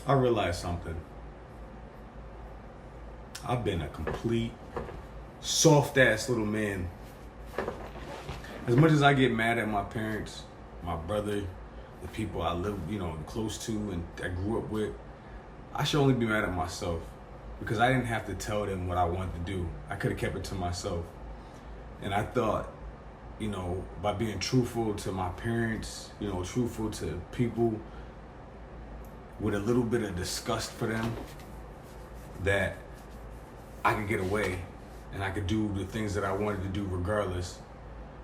I realized something. I've been a complete soft ass little man. As much as I get mad at my parents, my brother, the people I live, close to and I grew up with, I should only be mad at myself because I didn't have to tell them what I wanted to do. I could have kept it to myself. And I thought, by being truthful to my parents, truthful to people with a little bit of disgust for them, that I could get away and I could do the things that I wanted to do regardless.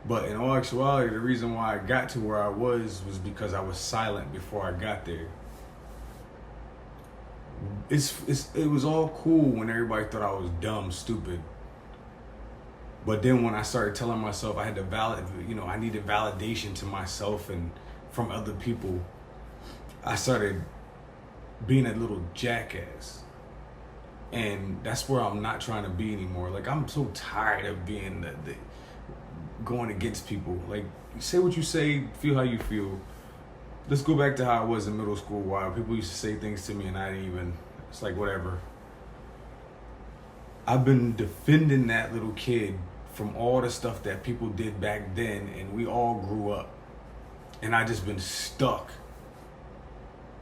But in all actuality, the reason why I got to where I was because I was silent before I got there. It was all cool when everybody thought I was dumb, stupid. But then when I started telling myself I had to I needed validation to myself and from other people, I started being a little jackass. And that's where I'm not trying to be anymore. Like, I'm so tired of being the going against people. Like, say what you say, feel how you feel. Let's go back to how I was in middle school, while people used to say things to me and I didn't even, it's like, whatever. I've been defending that little kid from all the stuff that people did back then, and we all grew up. And I just been stuck.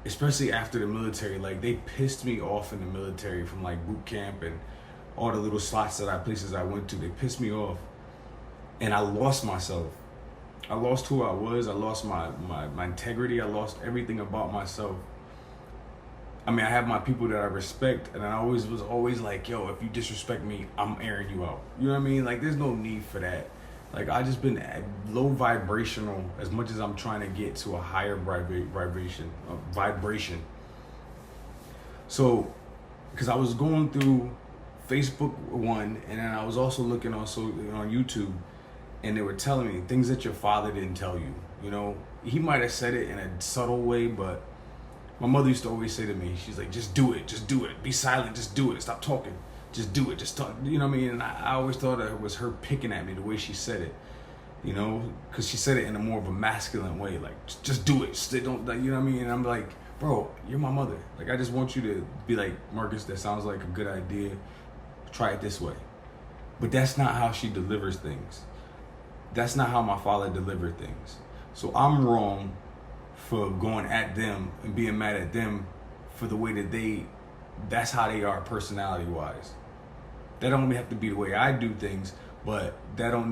Especially after the military. Like, they pissed me off in the military from like boot camp and all the little places I went to. They pissed me off. And I lost myself. I lost who I was. I lost my integrity. I lost everything about myself. I mean, I have my people that I respect, and I was always like, yo, if you disrespect me, I'm airing you out. You know what I mean? Like, there's no need for that. Like, I just been low vibrational as much as I'm trying to get to a higher vibration. So, because I was going through Facebook one, and then I was also looking on YouTube, and they were telling me things that your father didn't tell you. He might have said it in a subtle way, but my mother used to always say to me, she's like, just do it, be silent, just do it, stop talking, just do it, just talk, you know what I mean? And I always thought it was her picking at me the way she said it, because she said it in a more of a masculine way, like, just do it, don't, like, you know what I mean? And I'm like, bro, you're my mother. Like, I just want you to be like, Marcus, that sounds like a good idea, try it this way. But that's not how she delivers things. That's not how my father delivered things. So I'm wrong for going at them and being mad at them for the way that that's how they are personality wise. That don't have to be the way I do things, but I don't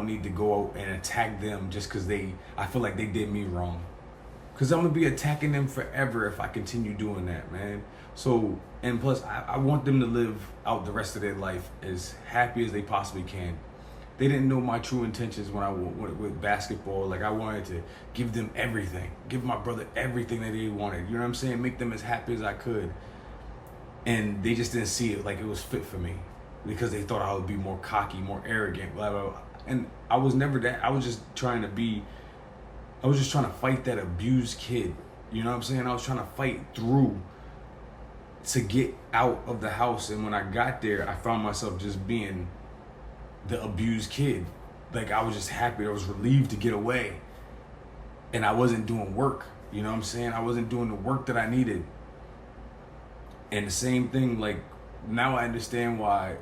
need to go out and attack them just because I feel like they did me wrong. Because I'm going to be attacking them forever if I continue doing that, man. So, and plus, I want them to live out the rest of their life as happy as they possibly can. They didn't know my true intentions when I went with basketball. Like, I wanted to give them everything. Give my brother everything that they wanted. You know what I'm saying? Make them as happy as I could. And they just didn't see it like it was fit for me. Because they thought I would be more cocky, more arrogant, blah, blah, blah. And I was never that. I was just trying to fight that abused kid. You know what I'm saying? I was trying to fight through to get out of the house. And when I got there, I found myself just being the abused kid. Like, I was just happy. I was relieved to get away. And I wasn't doing work. You know what I'm saying? I wasn't doing the work that I needed. And the same thing, like, now I understand why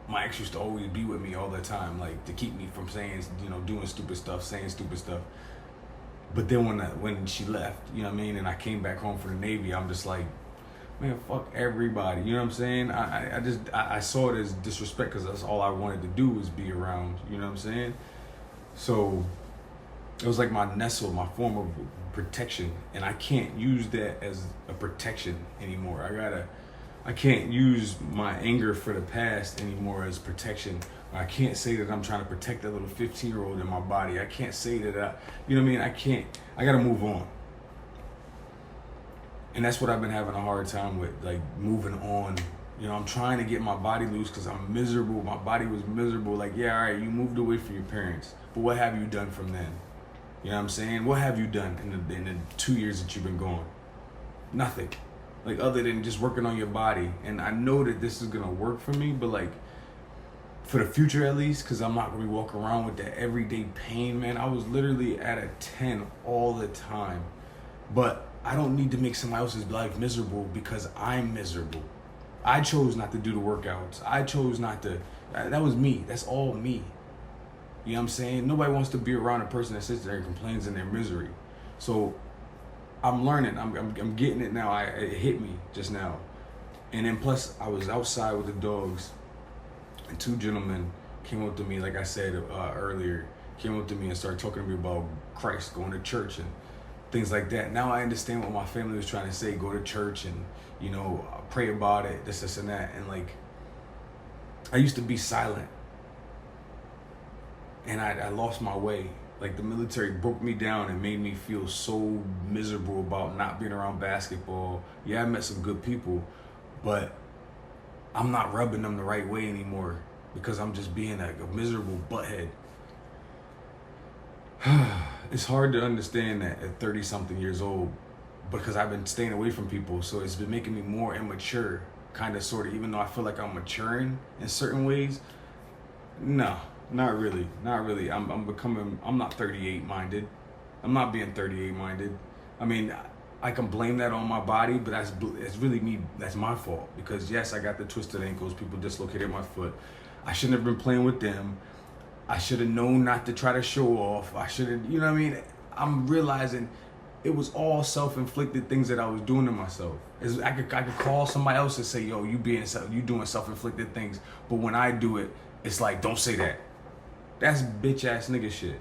my ex used to always be with me all the time, like, to keep me from saying, doing stupid stuff, saying stupid stuff. But then when she left, you know what I mean, and I came back home for the Navy, I'm just like, man, fuck everybody. You know what I'm saying? I saw it as disrespect because that's all I wanted to do was be around. You know what I'm saying? So it was like my nestle, my form of protection, and I can't use that as a protection anymore. I can't use my anger for the past anymore as protection. I can't say that I'm trying to protect that little 15-year-old in my body. I can't say that you know what I mean? I gotta move on. And that's what I've been having a hard time with, like, moving on. I'm trying to get my body loose because I'm miserable. My body was miserable. Like, yeah, all right, you moved away from your parents, but what have you done from then? You know what I'm saying? What have you done in the 2 years that you've been gone? Nothing. Like, other than just working on your body. And I know that this is going to work for me, but, like, for the future at least, because I'm not going to be walking around with that everyday pain, man. I was literally at a 10 all the time. But I don't need to make somebody else's life miserable because I'm miserable. I chose not to do the workouts. I chose not to. That was me. That's all me. You know what I'm saying? Nobody wants to be around a person that sits there and complains in their misery. So I'm learning. I'm getting it now. It hit me just now. And then plus, I was outside with the dogs, and two gentlemen came up to me, like I said earlier, came up to me and started talking to me about Christ, going to church and things like that. Now I understand what my family was trying to say: go to church and, you know, pray about it, this and that. And like, I used to be silent, and I lost my way. Like, the military broke me down and made me feel so miserable about not being around basketball. Yeah, I met some good people, but I'm not rubbing them the right way anymore because I'm just being a miserable butthead. It's hard to understand that at 30 something years old, because I've been staying away from people. So it's been making me more immature, kind of, sort of, even though I feel like I'm maturing in certain ways. No, not really. I'm not 38 minded. I'm not being 38 minded. I mean, I can blame that on my body, but it's really me. That's my fault, because yes, I got the twisted ankles. People dislocated my foot. I shouldn't have been playing with them. I should have known not to try to show off. I should have, you know what I mean? I'm realizing it was all self-inflicted things that I was doing to myself. I could call somebody else and say, yo, you doing self-inflicted things. But when I do it, it's like, don't say that. That's bitch ass nigga shit.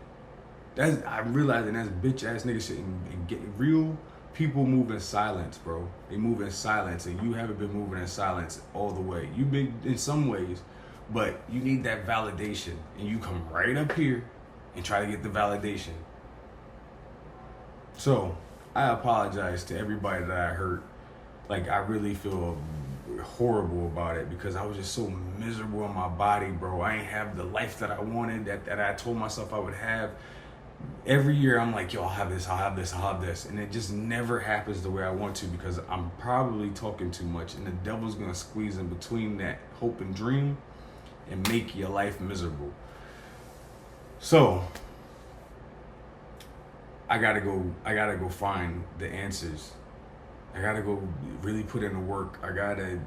I'm realizing that's bitch ass nigga shit. And get real people move in silence, bro. They move in silence, and you haven't been moving in silence all the way. You've been in some ways, but you need that validation, and you come right up here and try to get the validation. So I apologize to everybody that I hurt. Like, I really feel horrible about it, because I was just so miserable in my body, bro. I ain't have the life that I wanted, that I told myself I would have. Every year I'm like, yo, I'll have this. And it just never happens the way I want to, because I'm probably talking too much, and the devil's gonna squeeze in between that hope and dream and make your life miserable. So I gotta go find the answers. I gotta go really put in the work. I gotta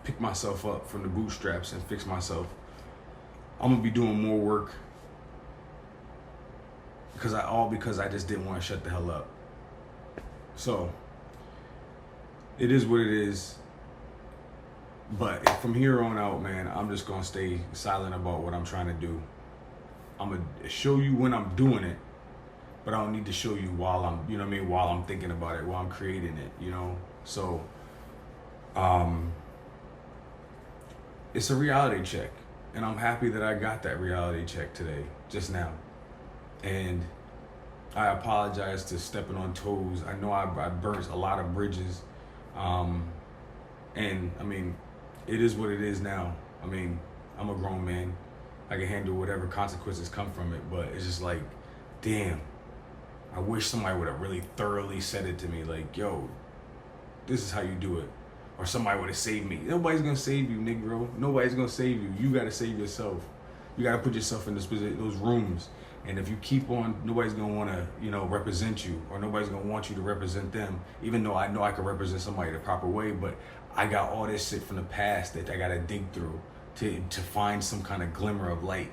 pick myself up from the bootstraps and fix myself. I'm gonna be doing more work, because I just didn't want to shut the hell up. So it is what it is. But from here on out, man, I'm just gonna stay silent about what I'm trying to do. I'm gonna show you when I'm doing it, but I don't need to show you while I'm, you know what I mean, while I'm thinking about it, while I'm creating it, you know? So, it's a reality check, and I'm happy that I got that reality check today, just now. And I apologize to stepping on toes. I know I burnt a lot of bridges. And I mean, it is what it is now. I mean, I'm a grown man. I can handle whatever consequences come from it, but it's just like, damn, I wish somebody would have really thoroughly said it to me, like, yo, this is how you do it. Or somebody would have saved me. Nobody's gonna save you, Negro. Nobody's gonna save you. You gotta save yourself. You gotta put yourself in those rooms. And if you keep on, nobody's gonna wanna, you know, represent you, or nobody's gonna want you to represent them. Even though I know I can represent somebody the proper way, but I got all this shit from the past that I gotta dig through to find some kind of glimmer of light.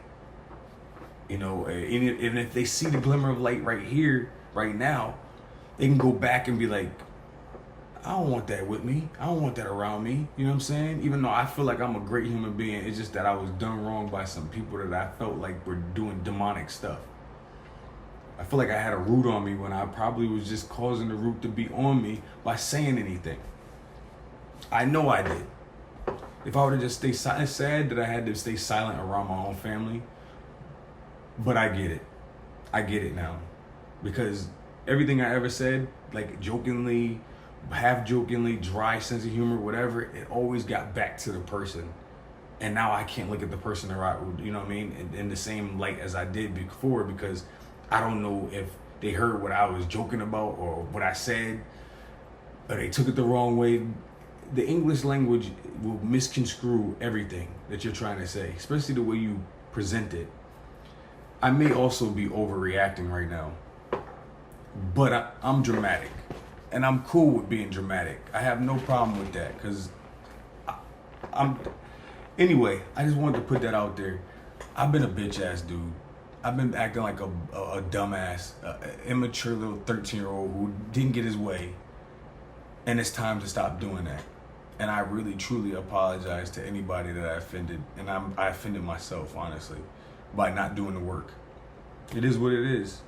You know, and if they see the glimmer of light right here, right now, they can go back and be like, I don't want that with me. I don't want that around me. You know what I'm saying? Even though I feel like I'm a great human being, it's just that I was done wrong by some people that I felt like were doing demonic stuff. I feel like I had a root on me when I probably was just causing the root to be on me by saying anything. I know I did. If I would have just stayed silent, it's sad that I had to stay silent around my own family, but I get it. I get it now. Because everything I ever said, like jokingly, half jokingly, dry sense of humor, whatever, it always got back to the person. And now I can't look at the person you know what I mean, in the same light as I did before, because I don't know if they heard what I was joking about or what I said, or they took it the wrong way. The English language will misconstrue everything that you're trying to say, especially the way you present it. I may also be overreacting right now, but I'm dramatic. And I'm cool with being dramatic. I have no problem with that, because I'm. Anyway, I just wanted to put that out there. I've been a bitch ass dude. I've been acting like a dumbass, immature little 13-year-old who didn't get his way. And it's time to stop doing that. And I really, truly apologize to anybody that I offended. And I offended myself, honestly, by not doing the work. It is what it is.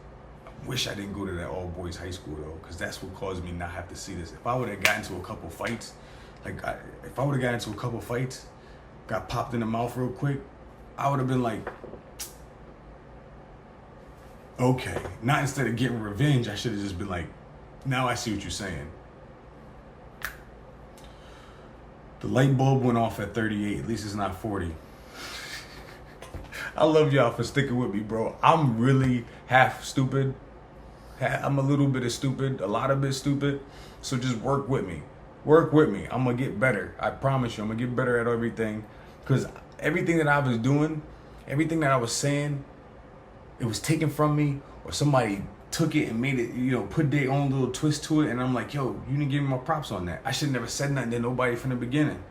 I wish I didn't go to that all-boys high school, though, because that's what caused me not have to see this. If I would have gotten into a couple fights, got popped in the mouth real quick, I would have been like, okay. Not instead of getting revenge, I should have just been like, now I see what you're saying. The light bulb went off at 38. At least it's not 40. I love y'all for sticking with me, bro. I'm really half stupid. I'm a little bit of stupid, a lot of it stupid. So just work with me. Work with me. I'm going to get better. I promise you, I'm going to get better at everything. Because everything that I was doing, everything that I was saying, it was taken from me, or somebody took it and made it, put their own little twist to it. And I'm like, yo, you didn't give me my props on that. I should have never said nothing to nobody from the beginning.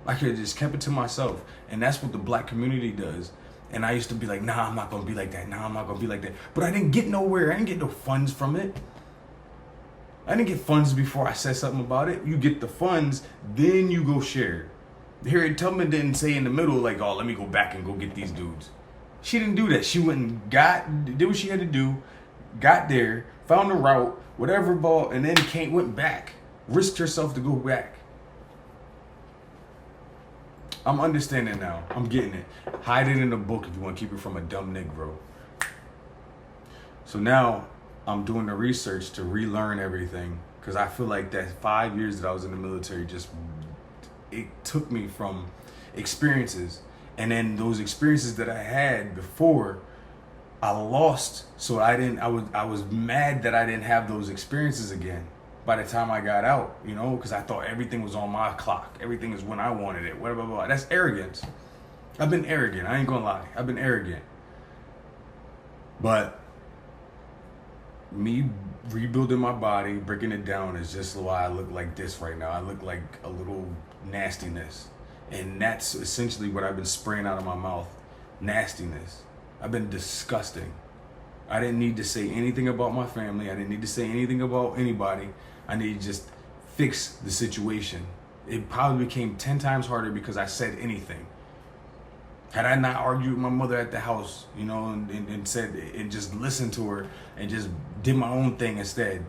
I could have just kept it to myself. And that's what the black community does. And I used to be like, nah, I'm not going to be like that. Nah, I'm not going to be like that. But I didn't get nowhere. I didn't get no funds from it. I didn't get funds before I said something about it. You get the funds, then you go share. Harriet Tubman didn't say in the middle, like, oh, let me go back and go get these dudes. She didn't do that. She went and did what she had to do, got there, found a route, whatever ball, and then went back. Risked herself to go back. I'm understanding now. I'm getting it. Hide it in a book if you want to keep it from a dumb Negro. So now I'm doing the research to relearn everything, because I feel like that 5 years that I was in the military it took me from experiences, and then those experiences that I had before I lost. So I was mad that I didn't have those experiences again by the time I got out, because I thought everything was on my clock. Everything is when I wanted it, blah, blah, blah. That's arrogance. I've been arrogant. I ain't gonna lie. I've been arrogant. But me rebuilding my body, breaking it down, is just why I look like this right now. I look like a little nastiness. And that's essentially what I've been spraying out of my mouth. Nastiness. I've been disgusting. I didn't need to say anything about my family. I didn't need to say anything about anybody. I need to just fix the situation. It probably became 10 times harder because I said anything. Had I not argued with my mother at the house, and said, and just listened to her and just did my own thing instead,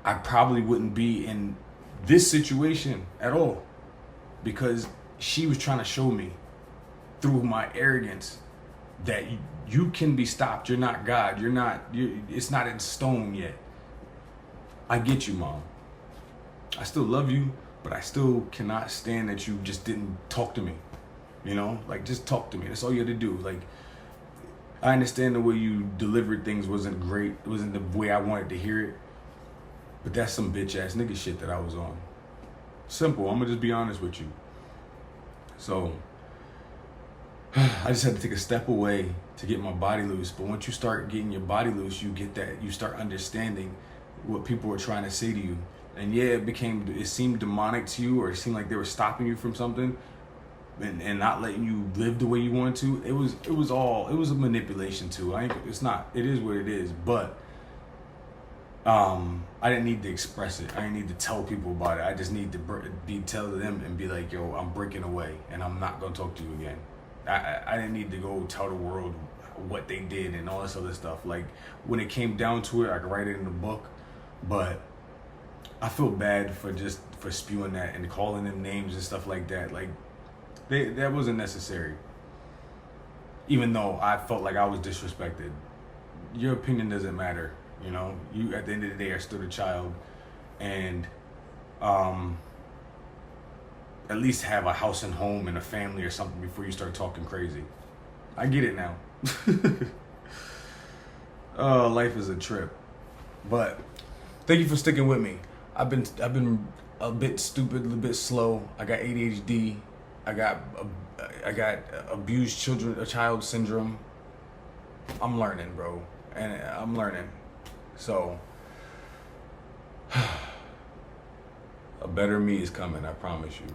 I probably wouldn't be in this situation at all, because she was trying to show me through my arrogance that you can be stopped. You're not God. It's not in stone yet. I get you, Mom. I still love you, but I still cannot stand that you just didn't talk to me. Just talk to me. That's all you had to do. I understand the way you delivered things wasn't great. It wasn't the way I wanted to hear it. But that's some bitch ass nigga shit that I was on. Simple. I'm gonna just be honest with you. So I just had to take a step away to get my body loose. But once you start getting your body loose, you get that. You start understanding what people were trying to say to you. And yeah, it seemed demonic to you, or it seemed like they were stopping you from something and not letting you live the way you wanted to. It was a manipulation too. It is what it is. But I didn't need to express it. I didn't need to tell people about it. I just need to tell them and be like, yo, I'm breaking away and I'm not gonna talk to you again. I didn't need to go tell the world what they did and all this other stuff. Like, when it came down to it, I could write it in the book, but I feel bad for spewing that and calling them names and stuff like that. Like, that wasn't necessary. Even though I felt like I was disrespected. Your opinion doesn't matter. You at the end of the day are still a child, and at least have a house and home and a family or something before you start talking crazy. I get it now. Oh, life is a trip. But thank you for sticking with me. I've been a bit stupid, a little bit slow. I got ADHD. I got abused child syndrome. I'm learning, bro, and I'm learning. So better me is coming. I promise you.